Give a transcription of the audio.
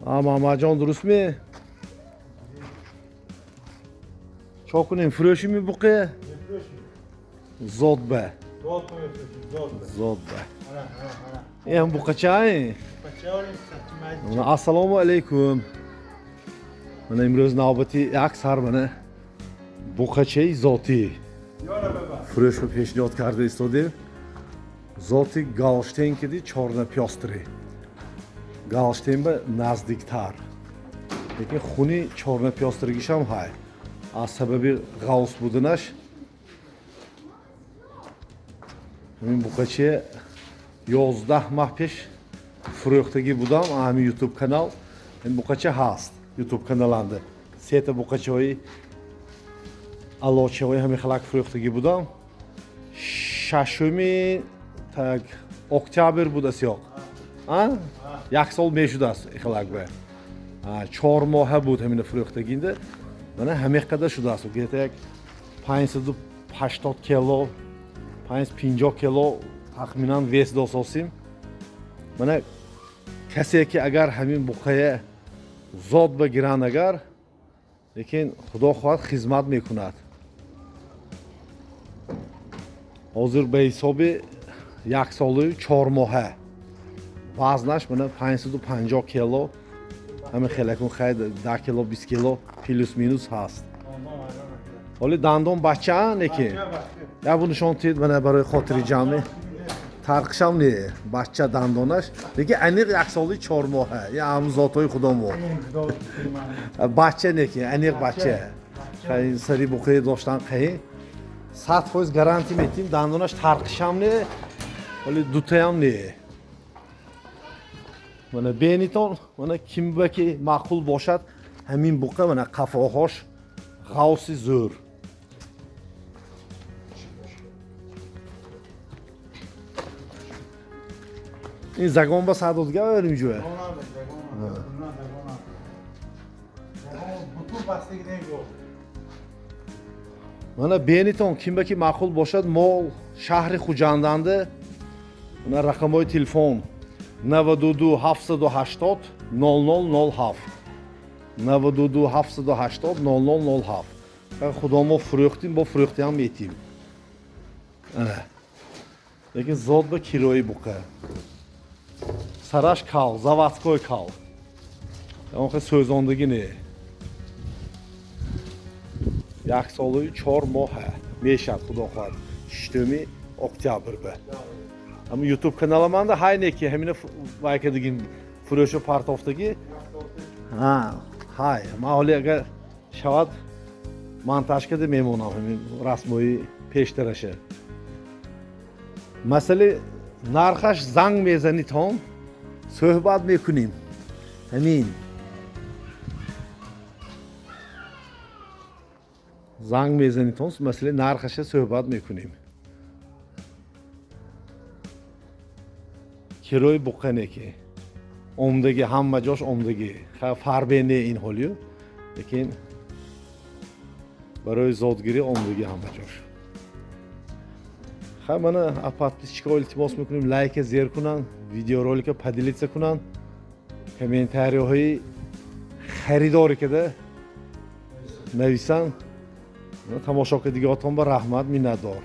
محمد درست می؟ چه کنیم فروشی می بقیه؟ زود به زود به این هم بقیه چه السلام علیکم من امروز نوبتی یک سر منه بقیه ذاتی فروش رو پیشنهاد کرده ایستادیم ذاتی گالشتین کدی چارنا پیاستری گالشتین به نزدیکتر لیکن خونی چارنا پیاستریگیش هم های از سبب غوث بودنش همین بقیه 11 ماه پیش فروختگی بودم همین یوتیوب کانال این بقیه هست یوتیوب کانالنده سه بقیه های алочаҳои ҳамин халак фурӯхтагӣ будам 6 так октябр будааст ёк як сол мешудааст халак бе 4 моҳа буд ҳамина фурӯхтагинда мана ҳамин қадар шудааст гета як 580 кило 550 кило тахминан вес дососим мана касе ки агар ҳамин буқая зод багиранд агар лекин худо хоҳад хизмат мекунад ҳозир ба ҳисоби як солу 4 моҳа вазнаш мана 550 кило ҳамин хелакун хай 10 кило 20 кило плюс минус ҳаст ҳоли дандон бачаан лекин як бу нишон тид мана барои хотири ҷамъи тарқишам не бача дандонаш лекин аниқ як солу 4 моҳа я ҳам зотҳои худо мо бача лекин аниқ бача хай сари буқия доштан қаҳи 100% гарантия метим дандонаш тарқишам не ҳоли дутаям не мана бенитон мана кимба ки маъқул бошад ҳамин буқа мана қафоҳош ғавси зӯр ин загон ба садодга барим ҷоя мана бенитон кимба ки маъқул бошад мол шаҳри хуҷанданде мана рақамҳои телефон 92 780 0007 92 780 0007 худо мо фурӯхтем бо фурӯхтиам метим лекин зод ба кирои буқа сараш кал заводской кал он хе сӯзондагӣ не як солу 4 моҳа мешад худо хоҳад 6 октябр ба ҳам ютуб каналаманда ҳайне ки ҳамина вайка дигин фурӯшу партофтагӣ ҳай ман ҳоли агар шавад монтаж карда мемонам ҳамин расмои пештараша масъалаи нархаш занг мезанид ҳом суҳбат мекунем ҳамин занг мезанид ҳом масъалаи нархаша суҳбат мекунем кирои буқа не ки омдагӣ ҳама ҷош омдагӣ фарбе не ин ҳолиё лекин барои зодгирӣ омдагӣ ҳама ҷош хай мана подписчикҳо илтимос мекунем лайка зер кунанд видеоролика поделиться кунанд комментарияҳои харидорӣ карда нависанд тамошокардигиҳотон ба раҳмат миннатдор